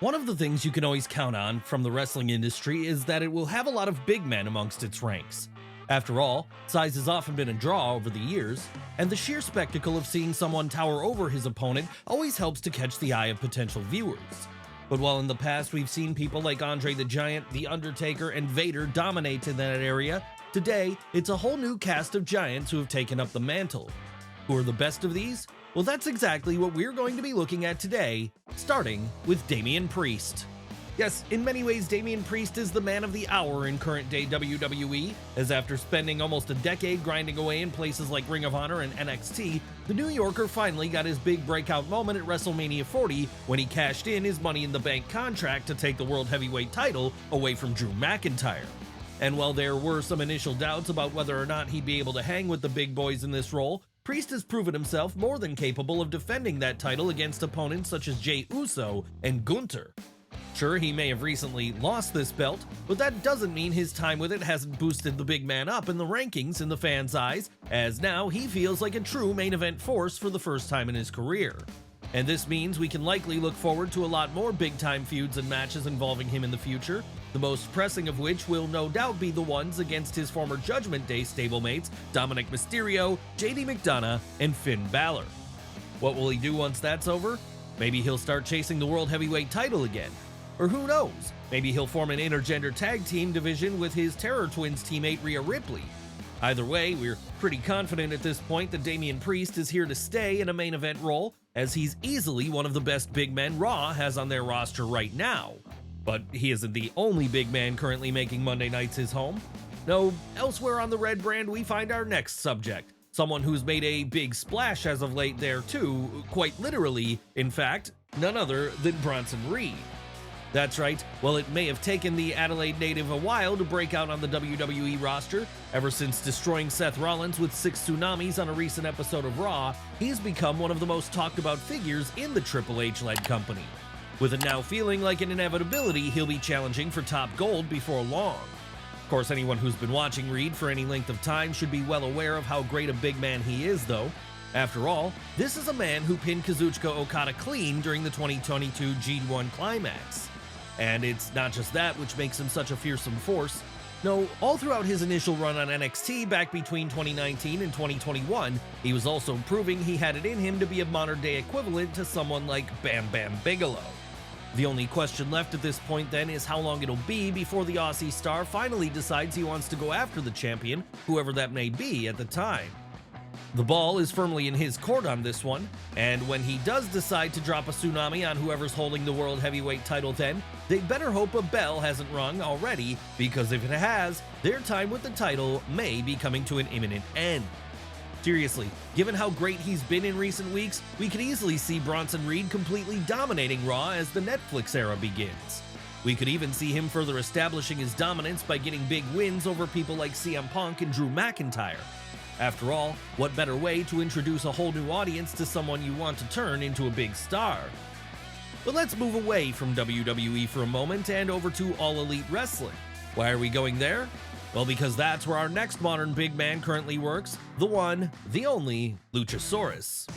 One of the things you can always count on from the wrestling industry is that it will have a lot of big men amongst its ranks. After all, size has often been a draw over the years, and the sheer spectacle of seeing someone tower over his opponent always helps to catch the eye of potential viewers. But while in the past we've seen people like Andre the Giant, The Undertaker, and Vader dominate in that area, today it's a whole new cast of giants who have taken up the mantle. Who are the best of these? Well, that's exactly what we're going to be looking at today, starting with Damen Priest. Yes, in many ways, Damen Priest is the man of the hour in current-day WWE, as after spending almost a decade grinding away in places like Ring of Honor and NXT, the New Yorker finally got his big breakout moment at WrestleMania 40 when he cashed in his Money in the Bank contract to take the World Heavyweight title away from Drew McIntyre. And while there were some initial doubts about whether or not he'd be able to hang with the big boys in this role, Priest has proven himself more than capable of defending that title against opponents such as Jey Uso and Gunther. Sure, he may have recently lost this belt, but that doesn't mean his time with it hasn't boosted the big man up in the rankings in the fans' eyes, as now he feels like a true main event force for the first time in his career. And this means we can likely look forward to a lot more big-time feuds and matches involving him in the future, the most pressing of which will no doubt be the ones against his former Judgment Day stablemates Dominic Mysterio, JD McDonough, and Finn Balor. What will he do once that's over? Maybe he'll start chasing the World Heavyweight title again. Or who knows, maybe he'll form an intergender tag team division with his Terror Twins teammate Rhea Ripley. Either way, we're pretty confident at this point that Damen Priest is here to stay in a main event role, as he's easily one of the best big men Raw has on their roster right now. But he isn't the only big man currently making Monday nights his home. No, elsewhere on the Red brand we find our next subject, someone who's made a big splash as of late there too, quite literally, in fact, none other than Bronson Reed. That's right, while it may have taken the Adelaide native a while to break out on the WWE roster, ever since destroying Seth Rollins with 6 tsunamis on a recent episode of Raw, he's become one of the most talked about figures in the Triple H-led company. With it now feeling like an inevitability, he'll be challenging for top gold before long. Of course, anyone who's been watching Reed for any length of time should be well aware of how great a big man he is, though. After all, this is a man who pinned Kazuchika Okada clean during the 2022 G1 Climax. And it's not just that which makes him such a fearsome force. No, all throughout his initial run on NXT back between 2019 and 2021, he was also proving he had it in him to be a modern-day equivalent to someone like Bam Bam Bigelow. The only question left at this point then is how long it'll be before the Aussie star finally decides he wants to go after the champion, whoever that may be at the time. The ball is firmly in his court on this one, and when he does decide to drop a tsunami on whoever's holding the World Heavyweight title then, they better hope a bell hasn't rung already, because if it has, their time with the title may be coming to an imminent end. Seriously, given how great he's been in recent weeks, we could easily see Bronson Reed completely dominating Raw as the Netflix era begins. We could even see him further establishing his dominance by getting big wins over people like CM Punk and Drew McIntyre. After all, what better way to introduce a whole new audience to someone you want to turn into a big star? But let's move away from WWE for a moment and over to All Elite Wrestling. Why are we going there? Well, because that's where our next modern big man currently works, the one, the only, Luchasaurus.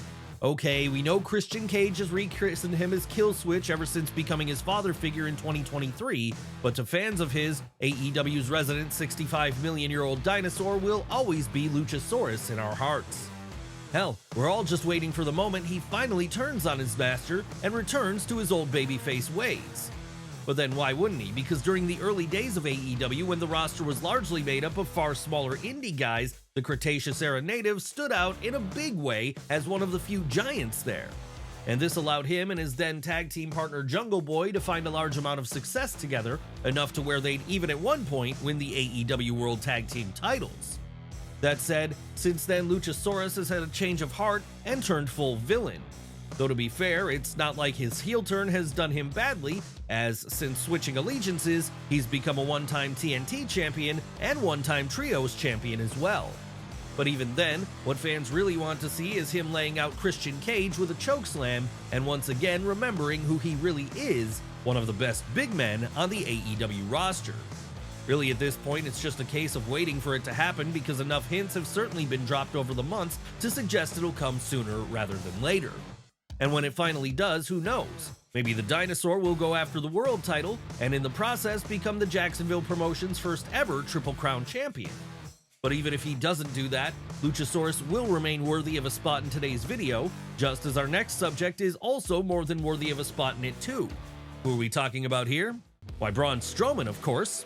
Okay, we know Christian Cage has rechristened him as Killswitch ever since becoming his father figure in 2023, but to fans of his, AEW's resident 65 million-year-old dinosaur will always be Luchasaurus in our hearts. Hell, we're all just waiting for the moment he finally turns on his master and returns to his old babyface ways. But then why wouldn't he? Because during the early days of AEW, when the roster was largely made up of far smaller indie guys, the Cretaceous-era native stood out in a big way as one of the few giants there. And this allowed him and his then tag team partner Jungle Boy to find a large amount of success together, enough to where they'd even at one point win the AEW World Tag Team titles. That said, since then Luchasaurus has had a change of heart and turned full villain. Though to be fair, it's not like his heel turn has done him badly, as since switching allegiances, he's become a one-time TNT champion and one-time Trios champion as well. But even then, what fans really want to see is him laying out Christian Cage with a chokeslam and once again remembering who he really is, one of the best big men on the AEW roster. Really, at this point, it's just a case of waiting for it to happen because enough hints have certainly been dropped over the months to suggest it'll come sooner rather than later. And when it finally does, who knows? Maybe the dinosaur will go after the world title and in the process become the Jacksonville promotion's first ever Triple Crown champion. But even if he doesn't do that, Luchasaurus will remain worthy of a spot in today's video, just as our next subject is also more than worthy of a spot in it too. Who are we talking about here? Why, Braun Strowman, of course.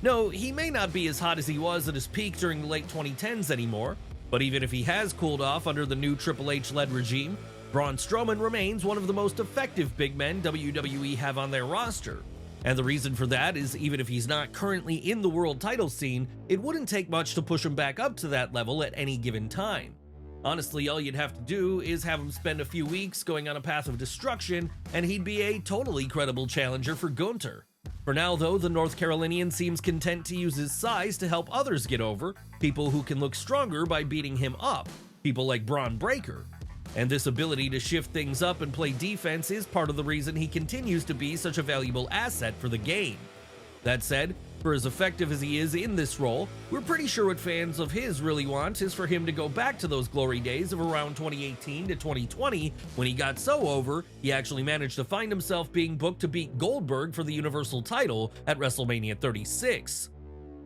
No, he may not be as hot as he was at his peak during the late 2010s anymore, but even if he has cooled off under the new Triple H-led regime, Braun Strowman remains one of the most effective big men WWE have on their roster. And the reason for that is even if he's not currently in the world title scene, it wouldn't take much to push him back up to that level at any given time. Honestly, all you'd have to do is have him spend a few weeks going on a path of destruction, and he'd be a totally credible challenger for Gunther. For now though, the North Carolinian seems content to use his size to help others get over, people who can look stronger by beating him up, people like Braun Breaker. And this ability to shift things up and play defense is part of the reason he continues to be such a valuable asset for the game. That said, for as effective as he is in this role, we're pretty sure what fans of his really want is for him to go back to those glory days of around 2018 to 2020 when he got so over, he actually managed to find himself being booked to beat Goldberg for the Universal title at WrestleMania 36.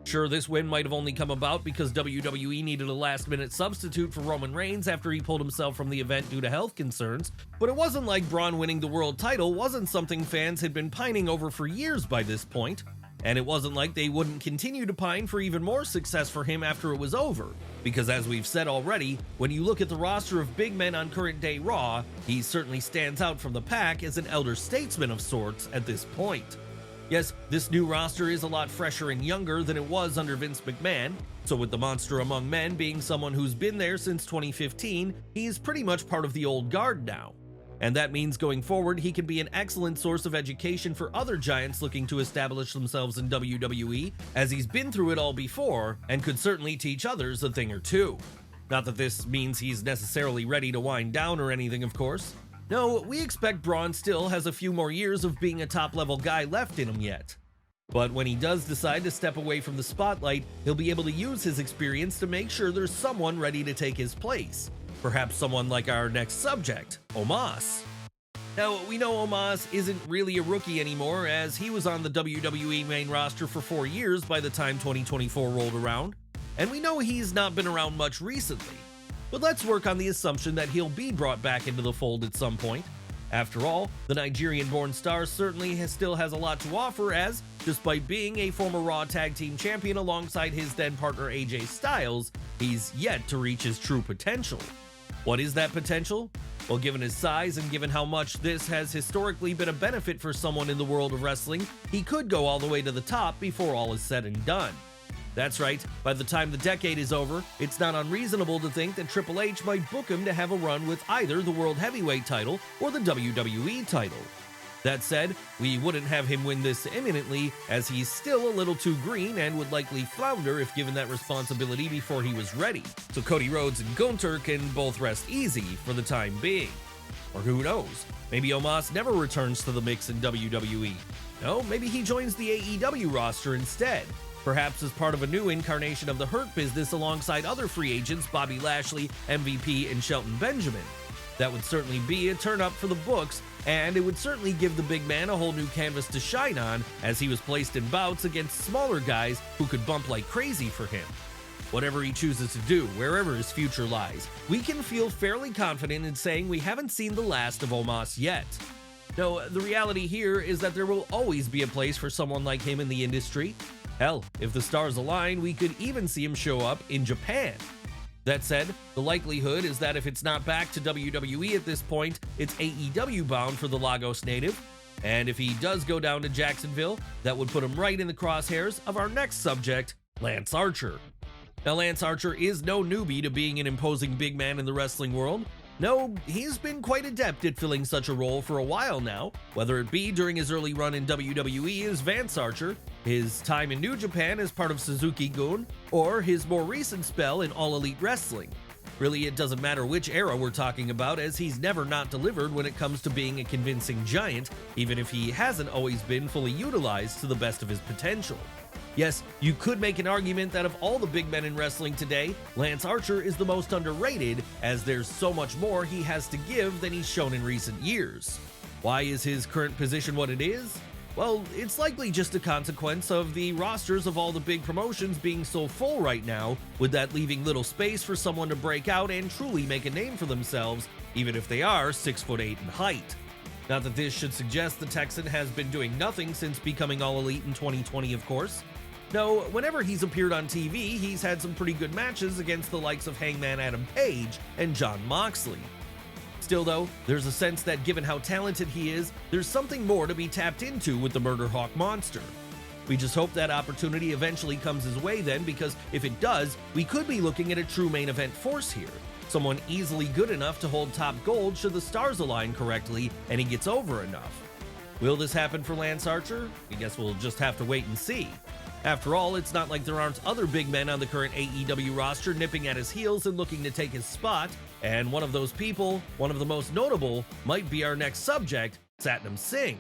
Sure, this win might have only come about because WWE needed a last-minute substitute for Roman Reigns after he pulled himself from the event due to health concerns, but it wasn't like Braun winning the world title wasn't something fans had been pining over for years by this point, and it wasn't like they wouldn't continue to pine for even more success for him after it was over, because as we've said already, when you look at the roster of big men on current-day Raw, he certainly stands out from the pack as an elder statesman of sorts at this point. Yes, this new roster is a lot fresher and younger than it was under Vince McMahon, so with the monster among men being someone who's been there since 2015, he's pretty much part of the old guard now. And that means going forward, he can be an excellent source of education for other giants looking to establish themselves in WWE, as he's been through it all before, and could certainly teach others a thing or two. Not that this means he's necessarily ready to wind down or anything, of course. No, we expect Braun still has a few more years of being a top-level guy left in him yet. But when he does decide to step away from the spotlight, he'll be able to use his experience to make sure there's someone ready to take his place. Perhaps someone like our next subject, Omos. Now, we know Omos isn't really a rookie anymore, as he was on the WWE main roster for 4 years by the time 2024 rolled around, and we know he's not been around much recently. But let's work on the assumption that he'll be brought back into the fold at some point. After all, the Nigerian-born star certainly still has a lot to offer as, despite being a former Raw Tag Team Champion alongside his then-partner AJ Styles, he's yet to reach his true potential. What is that potential? Well, given his size and given how much this has historically been a benefit for someone in the world of wrestling, he could go all the way to the top before all is said and done. That's right, by the time the decade is over, it's not unreasonable to think that Triple H might book him to have a run with either the World Heavyweight title or the WWE title. That said, we wouldn't have him win this imminently, as he's still a little too green and would likely flounder if given that responsibility before he was ready, so Cody Rhodes and Gunther can both rest easy for the time being. Or who knows, maybe Omos never returns to the mix in WWE. No, maybe he joins the AEW roster instead. Perhaps as part of a new incarnation of the Hurt Business alongside other free agents Bobby Lashley, MVP, and Shelton Benjamin. That would certainly be a turn up for the books, and it would certainly give the big man a whole new canvas to shine on as he was placed in bouts against smaller guys who could bump like crazy for him. Whatever he chooses to do, wherever his future lies, we can feel fairly confident in saying we haven't seen the last of Omos yet. No, the reality here is that there will always be a place for someone like him in the industry. Hell, if the stars align, we could even see him show up in Japan. That said, the likelihood is that if it's not back to WWE at this point, it's AEW bound for the Lagos native. And if he does go down to Jacksonville, that would put him right in the crosshairs of our next subject, Lance Archer. Now, Lance Archer is no newbie to being an imposing big man in the wrestling world. No, he's been quite adept at filling such a role for a while now, whether it be during his early run in WWE as Vance Archer, his time in New Japan as part of Suzuki-gun, or his more recent spell in All Elite Wrestling. Really, it doesn't matter which era we're talking about, as he's never not delivered when it comes to being a convincing giant, even if he hasn't always been fully utilized to the best of his potential. Yes, you could make an argument that of all the big men in wrestling today, Lance Archer is the most underrated, as there's so much more he has to give than he's shown in recent years. Why is his current position what it is? Well, it's likely just a consequence of the rosters of all the big promotions being so full right now, with that leaving little space for someone to break out and truly make a name for themselves, even if they are 6'8" in height. Not that this should suggest the Texan has been doing nothing since becoming All Elite in 2020, of course. No, whenever he's appeared on TV, he's had some pretty good matches against the likes of Hangman Adam Page and Jon Moxley. Still though, there's a sense that given how talented he is, there's something more to be tapped into with the Murder Hawk monster. We just hope that opportunity eventually comes his way then, because if it does, we could be looking at a true main event force here. Someone easily good enough to hold top gold should the stars align correctly and he gets over enough. Will this happen for Lance Archer? I guess we'll just have to wait and see. After all, it's not like there aren't other big men on the current AEW roster nipping at his heels and looking to take his spot, and one of those people, one of the most notable, might be our next subject, Saum Singh.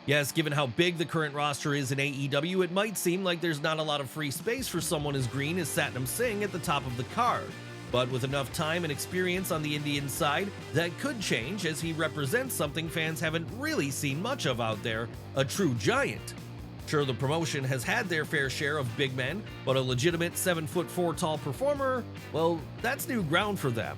Yes, given how big the current roster is in AEW, it might seem like there's not a lot of free space for someone as green as Saum Singh at the top of the card. But with enough time and experience on the Indian side, that could change, as he represents something fans haven't really seen much of out there, a true giant. Sure, the promotion has had their fair share of big men, but a legitimate 7'4" tall performer, well, that's new ground for them.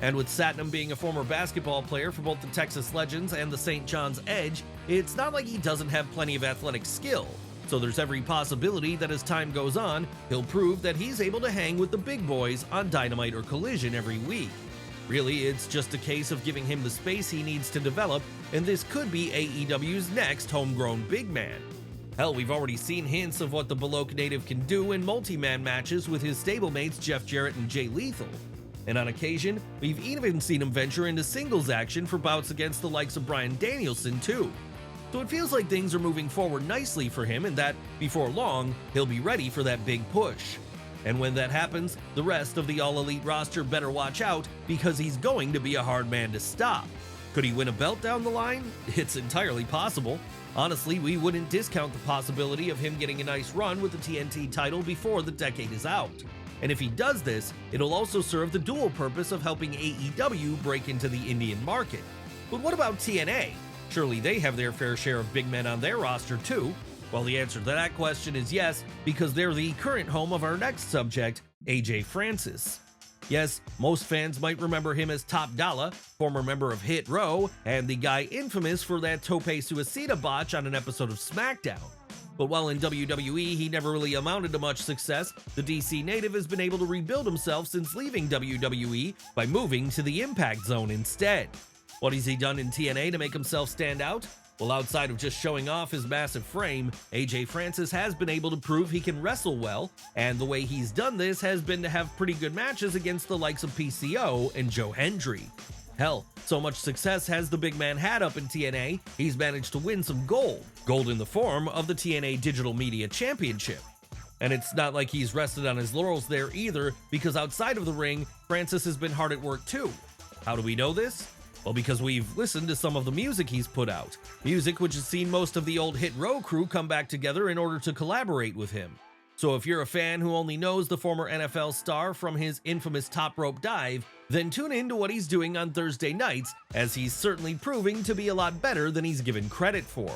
And with Satnam being a former basketball player for both the Texas Legends and the St. John's Edge, it's not like he doesn't have plenty of athletic skill. So there's every possibility that as time goes on, he'll prove that he's able to hang with the big boys on Dynamite or Collision every week. Really, it's just a case of giving him the space he needs to develop, and this could be AEW's next homegrown big man. Hell, we've already seen hints of what the Bologna native can do in multi-man matches with his stablemates Jeff Jarrett and Jay Lethal. And on occasion, we've even seen him venture into singles action for bouts against the likes of Bryan Danielson too. So it feels like things are moving forward nicely for him, and that, before long, he'll be ready for that big push. And when that happens, the rest of the All Elite roster better watch out, because he's going to be a hard man to stop. Could he win a belt down the line? It's entirely possible. Honestly, we wouldn't discount the possibility of him getting a nice run with the TNT title before the decade is out. And if he does this, it'll also serve the dual purpose of helping AEW break into the Indian market. But what about TNA? Surely they have their fair share of big men on their roster too. Well, the answer to that question is yes, because they're the current home of our next subject, AJ Francis. Yes, most fans might remember him as Top Dollar, former member of Hit Row, and the guy infamous for that Tope Suicida botch on an episode of SmackDown. But while in WWE he never really amounted to much success, the DC native has been able to rebuild himself since leaving WWE by moving to the Impact Zone instead. What has he done in TNA to make himself stand out? Well, outside of just showing off his massive frame, AJ Francis has been able to prove he can wrestle well, and the way he's done this has been to have pretty good matches against the likes of PCO and Joe Hendry. Hell, so much success has the big man had up in TNA, he's managed to win some gold in the form of the TNA Digital Media Championship. And it's not like he's rested on his laurels there either, because outside of the ring, Francis has been hard at work too. How do we know this? Well, because we've listened to some of the music he's put out. Music which has seen most of the old Hit Row crew come back together in order to collaborate with him. So if you're a fan who only knows the former NFL star from his infamous top rope dive, then tune in to what he's doing on Thursday nights, as he's certainly proving to be a lot better than he's given credit for.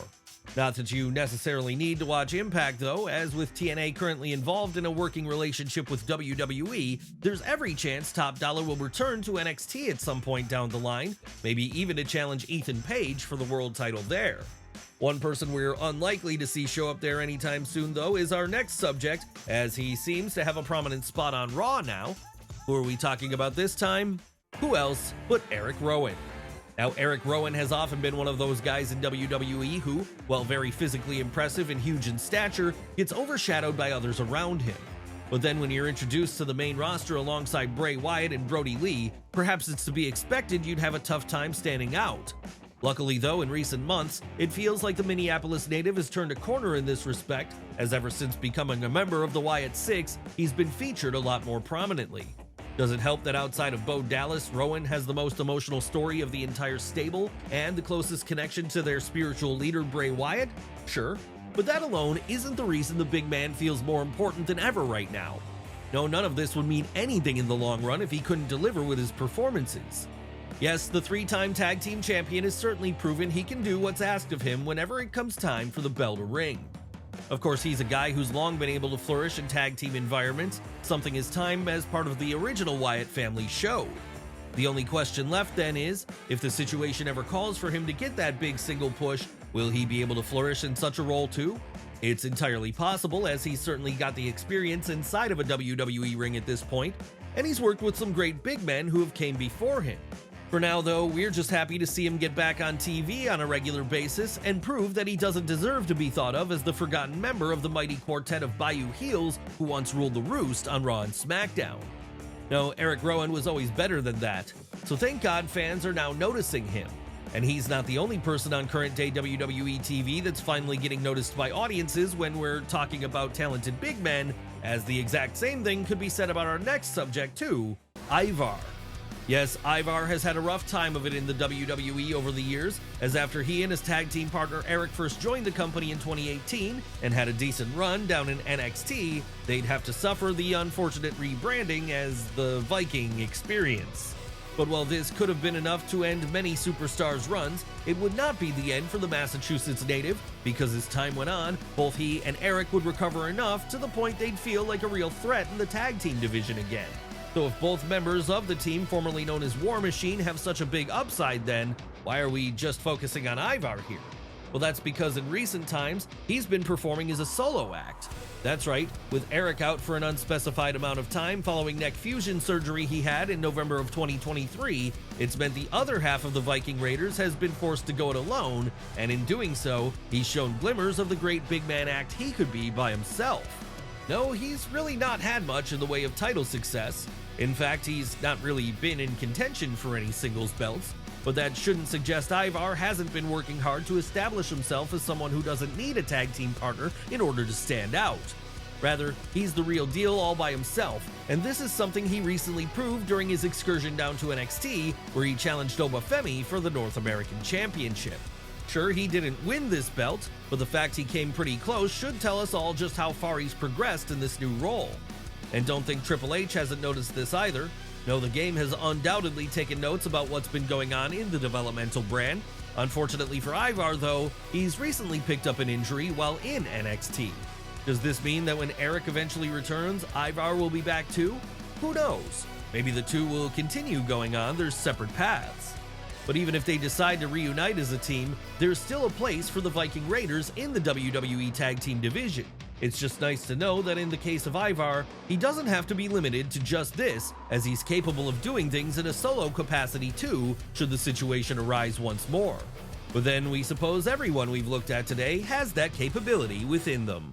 Not that you necessarily need to watch Impact though, as with TNA currently involved in a working relationship with WWE, there's every chance Top Dollar will return to NXT at some point down the line, maybe even to challenge Ethan Page for the world title there. One person we're unlikely to see show up there anytime soon though is our next subject, as he seems to have a prominent spot on Raw now. Who are we talking about this time? Who else but Eric Rowan. Now, Eric Rowan has often been one of those guys in WWE who, while very physically impressive and huge in stature, gets overshadowed by others around him. But then when you're introduced to the main roster alongside Bray Wyatt and Brody Lee, perhaps it's to be expected you'd have a tough time standing out. Luckily though, in recent months, it feels like the Minneapolis native has turned a corner in this respect, as ever since becoming a member of the Wyatt Six, he's been featured a lot more prominently. Does it help that outside of Bo Dallas, Rowan has the most emotional story of the entire stable and the closest connection to their spiritual leader Bray Wyatt? Sure. But that alone isn't the reason the big man feels more important than ever right now. No, none of this would mean anything in the long run if he couldn't deliver with his performances. Yes, the 3-time tag team champion has certainly proven he can do what's asked of him whenever it comes time for the bell to ring. Of course, he's a guy who's long been able to flourish in tag team environments, something his time as part of the original Wyatt family showed. The only question left then is, if the situation ever calls for him to get that big single push, will he be able to flourish in such a role too? It's entirely possible, as he's certainly got the experience inside of a WWE ring at this point, and he's worked with some great big men who have came before him. For now though, we're just happy to see him get back on TV on a regular basis and prove that he doesn't deserve to be thought of as the forgotten member of the mighty quartet of Bayou heels who once ruled the roost on Raw and SmackDown. No, Eric Rowan was always better than that, so thank God fans are now noticing him. And he's not the only person on current-day WWE TV that's finally getting noticed by audiences when we're talking about talented big men, as the exact same thing could be said about our next subject too, Ivar. Yes, Ivar has had a rough time of it in the WWE over the years, as after he and his tag team partner Eric first joined the company in 2018 and had a decent run down in NXT, they'd have to suffer the unfortunate rebranding as the Viking Experience. But while this could have been enough to end many superstars' runs, it would not be the end for the Massachusetts native, because as time went on, both he and Eric would recover enough to the point they'd feel like a real threat in the tag team division again. So if both members of the team formerly known as War Machine have such a big upside, then why are we just focusing on Ivar here? Well, that's because in recent times, he's been performing as a solo act. That's right, with Eric out for an unspecified amount of time following neck fusion surgery he had in November of 2023, it's meant the other half of the Viking Raiders has been forced to go it alone, and in doing so, he's shown glimmers of the great big man act he could be by himself. No, he's really not had much in the way of title success. In fact, he's not really been in contention for any singles belts, but that shouldn't suggest Ivar hasn't been working hard to establish himself as someone who doesn't need a tag team partner in order to stand out. Rather, he's the real deal all by himself, and this is something he recently proved during his excursion down to NXT, where he challenged Obafemi for the North American Championship. Sure, he didn't win this belt, but the fact he came pretty close should tell us all just how far he's progressed in this new role. And don't think Triple H hasn't noticed this either. No, the game has undoubtedly taken notes about what's been going on in the developmental brand. Unfortunately for Ivar though, he's recently picked up an injury while in NXT. Does this mean that when Eric eventually returns, Ivar will be back too? Who knows? Maybe the two will continue going on their separate paths. But even if they decide to reunite as a team, there's still a place for the Viking Raiders in the WWE Tag Team division. It's just nice to know that in the case of Ivar, he doesn't have to be limited to just this, as he's capable of doing things in a solo capacity too, should the situation arise once more. But then we suppose everyone we've looked at today has that capability within them.